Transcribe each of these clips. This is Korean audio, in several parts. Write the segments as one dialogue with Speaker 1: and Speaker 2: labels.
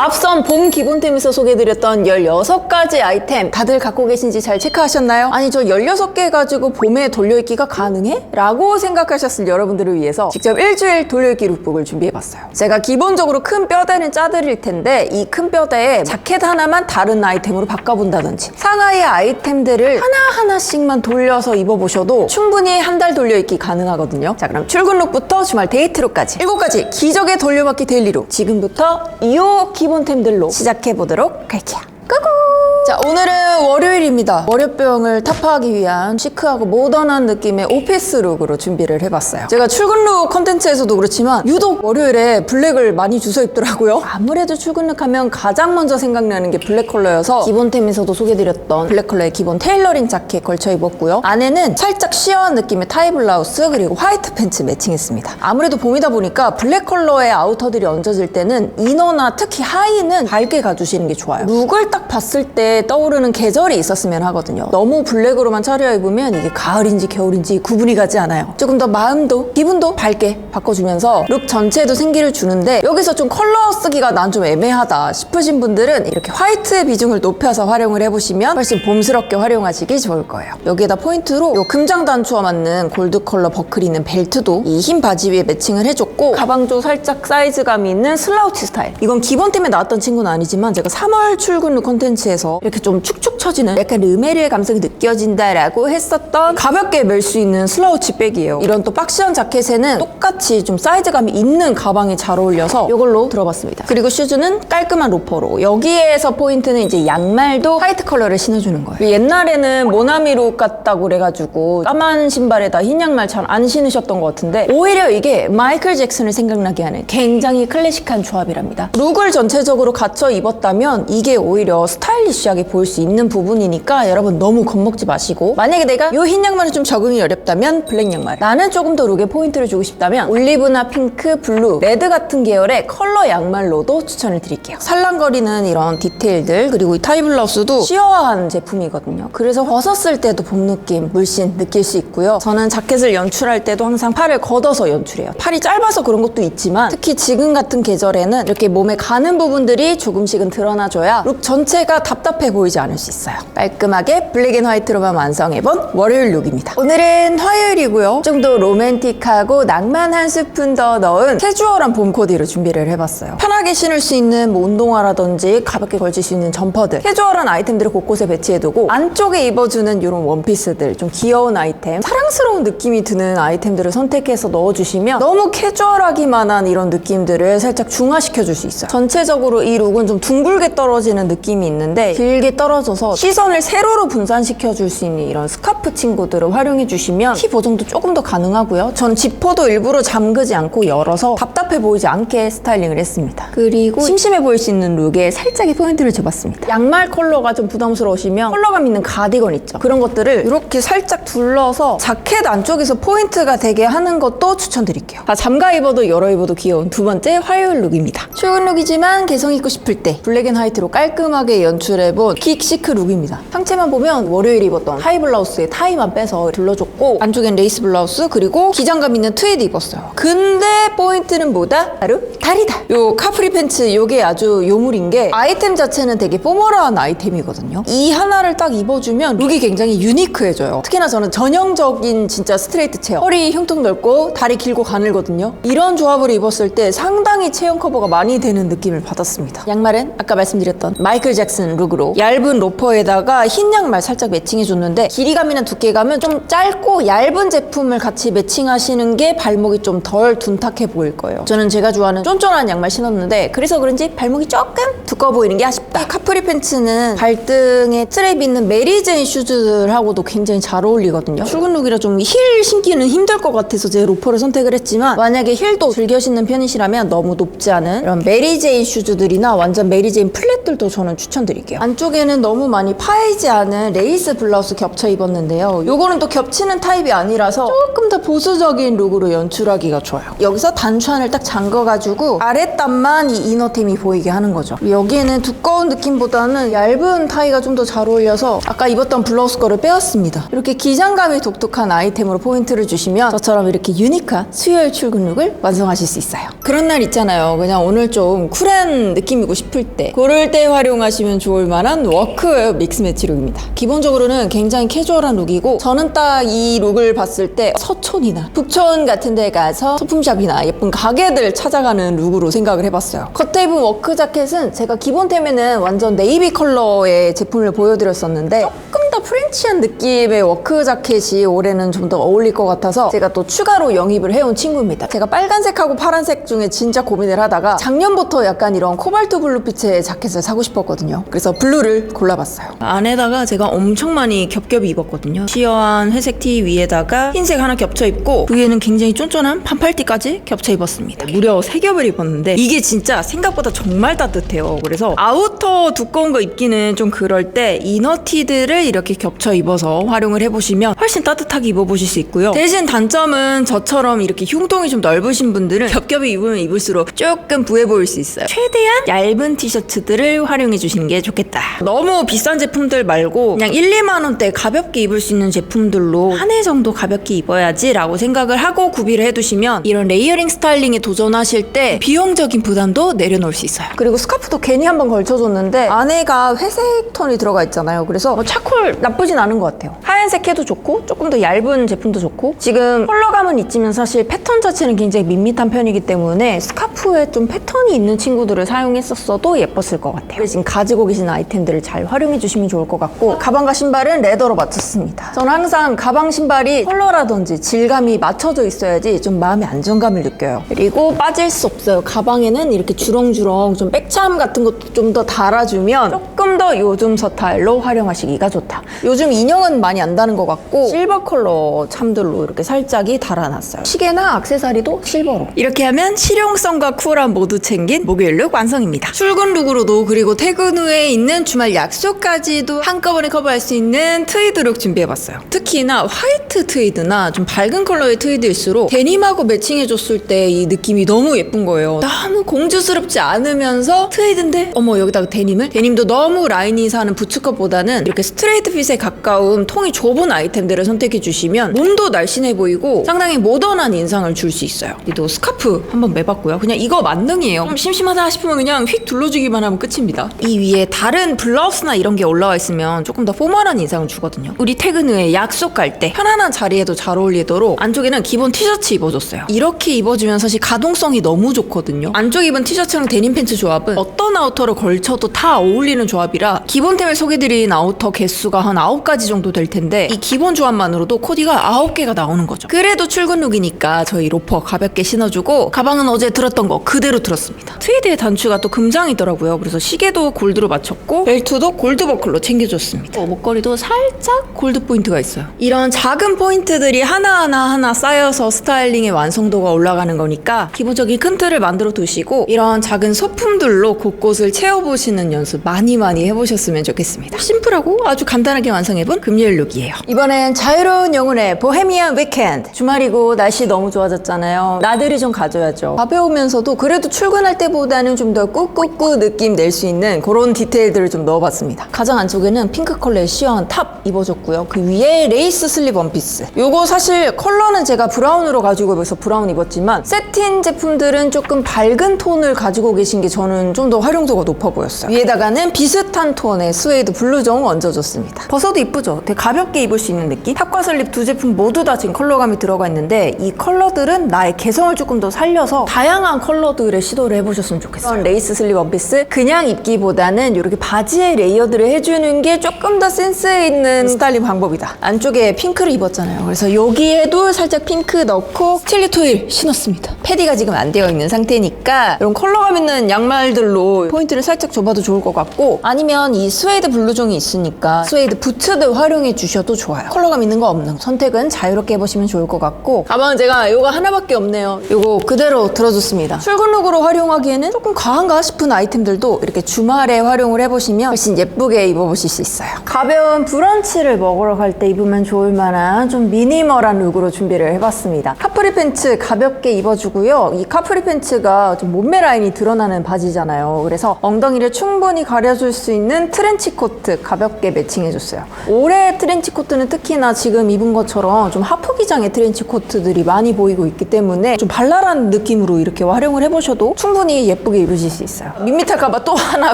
Speaker 1: 앞선 봄 기본템에서 소개해드렸던 16가지 아이템 다들 갖고 계신지 잘 체크하셨나요? 아니 저 16개 가지고 봄에 돌려입기가 가능해? 라고 생각하셨을 여러분들을 위해서 직접 일주일 돌려입기 룩북을 준비해봤어요. 제가 기본적으로 큰 뼈대는 짜드릴 텐데 이 큰 뼈대에 자켓 하나만 다른 아이템으로 바꿔본다든지 상하이 아이템들을 하나하나씩만 돌려서 입어보셔도 충분히 한 달 돌려입기 가능하거든요. 자, 그럼 출근 룩부터 주말 데이트룩까지 7가지 기적의 돌려막기 데일리룩 지금부터 이 기본템들로 시작해보도록 할게요. 고고! 자, 오늘은 월요일입니다. 월요병을 타파하기 위한 시크하고 모던한 느낌의 오피스 룩으로 준비를 해봤어요. 제가 출근 룩 컨텐츠에서도 그렇지만 유독 월요일에 블랙을 많이 주워 입더라고요. 아무래도 출근 룩 하면 가장 먼저 생각나는 게 블랙 컬러여서 기본템에서도 소개드렸던 블랙 컬러의 기본 테일러링 자켓 걸쳐 입었고요. 안에는 살짝 시어한 느낌의 타이 블라우스 그리고 화이트 팬츠 매칭했습니다. 아무래도 봄이다 보니까 블랙 컬러의 아우터들이 얹어질 때는 이너나 특히 하의는 밝게 가주시는 게 좋아요. 룩을 딱 봤을 때 떠오르는 계절이 있었으면 하거든요. 너무 블랙으로만 차려입으면 이게 가을인지 겨울인지 구분이 가지 않아요. 조금 더 마음도 기분도 밝게 바꿔주면서 룩 전체에도 생기를 주는데 여기서 좀 컬러 쓰기가 난 좀 애매하다 싶으신 분들은 이렇게 화이트 비중을 높여서 활용을 해보시면 훨씬 봄스럽게 활용하시기 좋을 거예요. 여기에다 포인트로 이 금장 단추와 맞는 골드 컬러 버클이 있는 벨트도 이 흰 바지 위에 매칭을 해줬고 가방도 살짝 사이즈감이 있는 슬라우치 스타일. 이건 기본템에 나왔던 친구는 아니지만 제가 3월 출근 룩 콘텐츠에서 이렇게 좀 축축 처지는 약간 르메리의 감성이 느껴진다라고 했었던 가볍게 멜 수 있는 슬라우치 백이에요. 이런 또 박시한 자켓에는 똑같이 좀 사이즈감이 있는 가방이 잘 어울려서 이걸로 들어봤습니다. 그리고 슈즈는 깔끔한 로퍼로 여기에서 포인트는 이제 양말도 화이트 컬러를 신어주는 거예요. 옛날에는 모나미 룩 같다고 그래가지고 까만 신발에다 흰 양말 잘 안 신으셨던 것 같은데 오히려 이게 마이클 잭슨을 생각나게 하는 굉장히 클래식한 조합이랍니다. 룩을 전체적으로 갖춰 입었다면 이게 오히려 스타일리시하게 보일 수 있는 부분이니까 여러분 너무 겁먹지 마시고 만약에 내가 이 흰 양말이 좀 적응이 어렵다면 블랙 양말 나는 조금 더 룩에 포인트를 주고 싶다면 올리브나 핑크, 블루, 레드 같은 계열의 컬러 양말로도 추천을 드릴게요. 살랑거리는 이런 디테일들 그리고 이 타이 블라우스도 시어한 제품이거든요. 그래서 벗었을 때도 봄 느낌 물씬 느낄 수 있고요. 저는 자켓을 연출할 때도 항상 팔을 걷어서 연출해요. 팔이 짧아서 그런 것도 있지만 특히 지금 같은 계절에는 이렇게 몸에 가는 부분들이 조금씩은 드러나줘야 룩 전체가 답답해 보이지 않을 수 있어요. 깔끔하게 블랙 앤 화이트로만 완성해본 월요일 룩입니다. 오늘은 화요일이고요. 좀 더 로맨틱하고 낭만 한 스푼 더 넣은 캐주얼한 봄 코디로 준비를 해봤어요. 편하게 신을 수 있는 뭐 운동화라든지 가볍게 걸칠 수 있는 점퍼들 캐주얼한 아이템들을 곳곳에 배치해두고 안쪽에 입어주는 이런 원피스들 좀 귀여운 아이템 사랑스러운 느낌이 드는 아이템들을 선택해서 넣어주시면 너무 캐주얼하기만 한 이런 느낌들을 살짝 중화시켜줄 수 있어요. 전체적으로 이 룩은 좀 둥글게 떨어지는 느낌이 있는데 길게 떨어져서 시선을 세로로 분산시켜줄 수 있는 이런 스카프 친구들을 활용해주시면 키 보정도 조금 더 가능하고요. 전 지퍼도 일부러 잠그지 않고 열어서 답답해 보이지 않게 스타일링을 했습니다. 그리고 심심해 보일 수 있는 룩에 살짝의 포인트를 줘봤습니다. 양말 컬러가 좀 부담스러우시면 컬러감 있는 가디건 있죠. 그런 것들을 이렇게 살짝 둘러서 자켓 안쪽에서 포인트가 되게 하는 것도 추천드릴게요. 다 잠가 입어도 열어 입어도 귀여운 두 번째 화요일 룩입니다. 출근 룩이지만 개성 있고 싶을 때 블랙 앤 화이트로 깔끔하게 연출해본 킥 시크 룩입니다. 상체만 보면 월요일 입었던 하이 블라우스에 타이만 빼서 둘러줬고 안쪽엔 레이스 블라우스 그리고 기장감 있는 트위드 입었어요. 근데 포인트는 뭐다? 바로 다리다. 요 카프리 팬츠 요게 아주 요물인 게 아이템 자체는 되게 포멀한 아이템이거든요. 이 하나를 딱 입어주면 룩이 굉장히 유니크해져요. 특히나 저는 전형적인 진짜 스트레이트 체형 허리 흉통 넓고 다리 길고 가늘거든요. 이런 조합을 입었을 때 상당히 체형 커버가 많이 되는 느낌을 받았습니다. 양말은 아까 말씀드렸던 마이클 잭슨 룩으로 얇은 로퍼에다가 흰 양말 살짝 매칭해줬는데 길이감이나 두께감은 좀 짧고 얇은 제품을 같이 매칭하시는 게 발목이 좀 덜 둔탁해 보일 거예요. 저는 제가 좋아하는 쫀쫀한 양말 신었는데 그래서 그런지 발목이 조금 두꺼워 보이는 게 아쉽다. 이 카프리 팬츠는 발등에 스트랩 있는 메리제인 슈즈들하고도 굉장히 잘 어울리거든요. 출근 룩이라 좀 힐 신기는 힘들 것 같아서 제 로퍼를 선택을 했지만 만약에 힐도 즐겨 신는 편이시라면 너무 높지 않은 이런 메리제인 슈즈들이나 완전 메리제인 플랫들도 저는 추천드릴게요. 안쪽에는 너무 많이 파이지 않은 레이스 블라우스 겹쳐 입었는데요. 요거는 또 겹치는 타입이 아니라서 조금 더 보수적인 룩으로 연출하기가 좋아요. 여기서 단추안을 딱 잠궈가지고 아랫단만 이 이너템이 보이게 하는 거죠. 여기에는 두꺼운 느낌보다는 얇은 타이가 좀 더 잘 어울려서 아까 입었던 블라우스 거를 빼왔습니다. 이렇게 기장감이 독특한 아이템으로 포인트를 주시면 저처럼 이렇게 유니크한 수요일 출근 룩을 완성하실 수 있어요. 그런 날 있잖아요. 그냥 오늘 좀 쿨한 느낌이고 싶을 때 그럴 때 활용하시면 좋을 만한 워크웨어 믹스 매치 룩입니다. 기본적으로는 굉장히 캐주얼한 룩이고 저는 딱 이 룩을 봤을 때 서촌이나 북촌 같은 데 가서 소품샵이나 예쁜 가게들 찾아가는 룩으로 생각을 해봤어요. 겉에 입은 워크 자켓은 제가 기본템에는 완전 네이비 컬러의 제품을 보여드렸었는데 조금 더 프렌치한 느낌의 워크 자켓이 올해는 좀 더 어울릴 것 같아서 제가 또 추가로 영입을 해온 친구입니다. 제가 빨간색하고 파란색 중에 진짜 고민을 하다가 작년부터 약간 이런 코발트 블루빛의 자켓을 사고 싶었거든요. 그래서 블루를 골라봤어요. 안에다가 제가 엄청 많이 겹겹이 입었거든요. 시어한 회색 티 위에다가 흰색 하나 겹쳐 입고 위에는 굉장히 쫀쫀한 반팔티까지 겹쳐 입었습니다. 무려 3겹을 입었는데 이게 진짜 생각보다 정말 따뜻해요. 그래서 아우터 두꺼운 거 입기는 좀 그럴 때 이너티들을 이렇게 겹쳐 입어서 활용을 해보시면 훨씬 따뜻하게 입어보실 수 있고요. 대신 단점은 저처럼 이렇게 흉통이 좀 넓으신 분들은 겹겹이 입으면 입을수록 조금 부해 보일 수 있어요. 최대한 얇은 티셔츠들을 활용해 주시는 게 좋겠다. 너무 비싼 제품들 말고 그냥 1, 2만 원대 가볍게 입을 수 있는 제품들로 한 해 정도 가볍게 입어야지 라고 생각을 하고 구비를 해두시면 이런 레이어링 스타일링에 도전하실 때 비용적인 부담도 내려놓을 수 있어요. 그리고 스카프도 괜히 한번 걸쳐줬는데 안에가 회색 톤이 들어가 있잖아요. 그래서 차콜 나쁘진 않은 것 같아요. 하얀색 해도 좋고 조금 더 얇은 제품도 좋고 지금 컬러감은 있지만 사실 패턴 자체는 굉장히 밋밋한 편이기 때문에 스카프에 좀 패턴이 있는 친구들을 사용했었어도 예뻤을 것 같아요. 지금 가지고 계신 아이템들을 잘 활용해 주시면 좋을 것 같고 가방과 신발은 레더로 맞췄습니다. 저는 항상 가방 신발이 컬러라든지 질감이 맞춰져 있어야지 좀 마음의 안정감을 느껴요. 그리고 빠질 수 없어요. 가방에는 이렇게 주렁주렁 좀 백참 같은 것도 좀 더 달아주면 조금 더 요즘 스타일로 활용하시기가 좋다. 요즘 인형은 많이 안 다는 것 같고 실버 컬러 참들로 이렇게 살짝이 달아놨어요. 시계나 액세서리도 실버로. 이렇게 하면 실용성과 쿨함 모두 챙긴 목요일 룩 완성입니다. 출근 룩으로도 그리고 퇴근 후에 있는 주말 약속까지도 한꺼번에 커버할 수 있는 트위드 룩 준비해봤어요. 특히나 화이트 트위드나 좀 밝은 컬러의 트위드일수록 데님하고 매칭해줬을 때 이 느낌이 너무 예쁜 거예요. 너무 공주스럽지 않으면서 트위드인데 어머 여기다가 데님도 너무 라인이 사는 부츠컷보다는 이렇게 스트레이트 핏에 가까운 통이 좁은 아이템들을 선택해 주시면 몸도 날씬해 보이고 상당히 모던한 인상을 줄 수 있어요. 또 스카프 한번 매봤고요. 그냥 이거 만능이에요. 좀 심심하다 싶으면 그냥 휙 둘러주기만 하면 끝입니다. 이 위에 다른 블라우스나 이런 게 올라와 있으면 조금 더 포멀한 인상을 주거든요. 우리 퇴근 후에 약속 갈 때 편안한 자리에도 잘 어울리도록 안쪽에는 기본 티셔츠 입어줬어요. 이렇게 입어주면 사실 가동성이 너무 좋거든요. 안쪽 입은 티셔츠랑 데님 팬츠 조합은 어떤 아우터를 걸쳐도 다 어울리는 조합이라 기본템을 소개드린 아우터 개수가 한 9가지 정도 될 텐데 이 기본 조합만으로도 코디가 9개가 나오는 거죠. 그래도 출근 룩이니까 저희 로퍼 가볍게 신어주고 가방은 어제 들었던 거 그대로 들었습니다. 트위드의 단추가 또 금장이더라고요. 그래서 시계도 골드로 맞췄고 벨트도 골드 버클로 챙겨줬습니다. 목걸이도 살짝 골드 포인트가 있어요. 이런 작은 포인트들이 하나하나 쌓여서 스타일링의 완성도가 올라가는 거니까 기본적인 큰 틀을 만들어 두시고 이런 작은 소품들로 곳곳을 채워보시는 연습 많이 해보셨으면 좋겠습니다. 심플하고 아주 간단하게 완성해본 금요일 룩이에요. 이번엔 자유로운 영혼의 보헤미안 위켄드. 주말이고 날씨 너무 좋아졌잖아요. 나들이 좀 가져야죠. 가벼우면서도 그래도 출근할 때보다는 좀 더 꾹꾹꾹 느낌 낼 수 있는 그런 디테일들을 좀 넣어봤습니다. 가장 안쪽에는 핑크 컬러의 시원 탑 입어줬고요. 그 위에 레이스 슬립 원피스. 요거 사실 컬러는 제가 브라운으로 가지고 입어서 브라운 입었지만 세틴 제품들은 조금 밝은 톤을 가지고 계신 게 저는 좀 더 활용도가 높아 보였어요. 위에다가는 비슷한 톤의 스웨이드 블루종 얹어줬습니다. 벗어도 이쁘죠? 되게 가볍게 입을 수 있는 느낌? 탑과 슬립 두 제품 모두 다 지금 컬러감이 들어가 있는데 이 컬러들은 나의 개성을 조금 더 살려서 다양한 컬러들의 시도를 해보셨으면 좋겠어요. 레이스 슬립 원피스 그냥 입기보다는 이렇게 바지에 레이어드를 해주는 게 조금 더 센스 있는 스타일링 방법이다. 안쪽에 핑크를 입었잖아요. 그래서 여기에도 살짝 핑크 넣고 스틸리토 힐 신었습니다. 패디가 지금 안 되어 있는 상태니까 이런 컬러감 있는 양말들로 포인트를 살짝 줘봐도 좋을 것 같고 아니면 이 스웨이드 블루종이 있으니까 스웨이드 부츠도 활용해 주셔도 좋아요. 컬러감 있는 거 없는 거 선택은 자유롭게 해보시면 좋을 것 같고, 가방은 제가 이거 하나밖에 없네요. 이거 그대로 들어줬습니다. 출근룩으로 활용하기에는 조금 과한가 싶은 아이템들도 이렇게 주말에 활용을 해보시면 훨씬 예쁘게 입어보실 수 있어요. 가벼운 브런치를 먹으러 갈 때 입으면 좋을 만한 좀 미니멀한 룩으로 준비를 해봤습니다. 카프리 팬츠 가볍게 입어주고요. 이 카프리 팬츠가 좀 몸매 라인이 드러나는 바지잖아요. 그래서 엉덩이를 충분히 가려줄 수 있는 트렌치 코트 가볍게 매칭해줬어요. 올해 트렌치 코트는 특히나 지금 입은 것처럼 좀 하프 기장의 트렌치 코트들이 많이 보이고 있기 때문에 좀 발랄한 느낌으로 이렇게 활용을 해보셔도 충분히 예쁘게 입으실 수 있어요. 밋밋할까봐 또 하나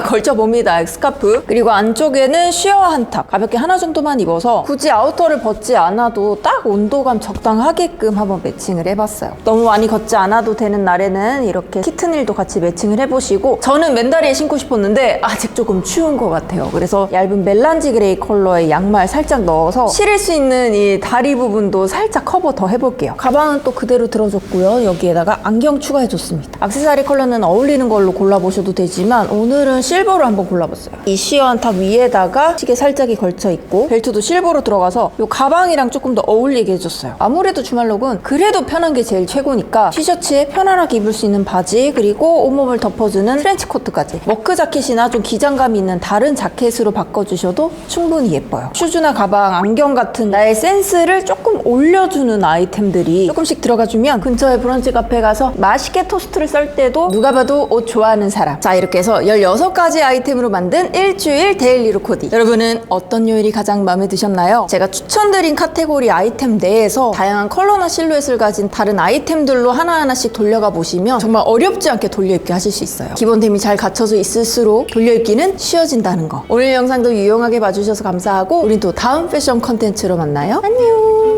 Speaker 1: 걸쳐봅니다. 스카프. 그리고 안쪽에는 쉬어 한탑 가볍게 하나 정도만 입어서 굳이 아우터를 벗지 않아도 딱 온도감 적당하게끔 한번 매칭을 해봤어요. 너무 많이 걷지 않아도 되는 날에는 이렇게 키튼힐도 같이 매칭을 해보시고, 저는 맨다리에 신고 싶었는데 아직 조금 추운 것 같아요. 그래서 얇은 멜란지 그레이 컬러의 양말 살짝 넣어서 실을 수 있는 이 다리 부분도 살짝 커버 더 해볼게요. 가방은 또 그대로 들어줬고요. 여기에다가 안경 추가해줬습니다. 액세서리 컬러는 어울리는 걸로 골라보셔도 되지만 오늘은 실버로 한번 골라봤어요. 이 시어한 탑 위에다가 시계 살짝이 걸쳐있고 벨트도 실버로 들어가서 이 가방이랑 조금 더 어울리게 해줬어요. 아무래도 주말룩은 그래도 편한 게 제일 최고니까 티셔츠에 편안하게 입을 수 있는 바지, 그리고 온몸을 덮어주는 트렌치 코트까지 워크 자켓이나 좀 기장감 있는 다른 자켓으로 바꿔주셔도 충분히 예뻐요. 슈즈나 가방, 안경 같은 나의 센스를 조금 올려주는 아이템들이 조금씩 들어가주면 근처에 브런치 카페 가서 맛있게 토스트를 썰 때도 누가 봐도 옷 좋아하는 사람. 자, 이렇게 해서 16가지 아이템으로 만든 일주일 데일리룩 코디. 여러분은 어떤 요일이 가장 마음에 드셨나요? 제가 추천드린 카테고리 아이템 내에서 다양한 컬러나 실루엣을 가진 다른 아이템들로 하나하나씩 돌려가 보시면 정말 어렵지 않게 돌려입기 하실 수 있어요. 기본템이 잘 갖춰져 있을수록 돌려입기는 쉬워진다는 거. 오늘 영상도 유용하게 봐주셔서 감사하고 우린 또 다음 패션 컨텐츠로 만나요. 안녕.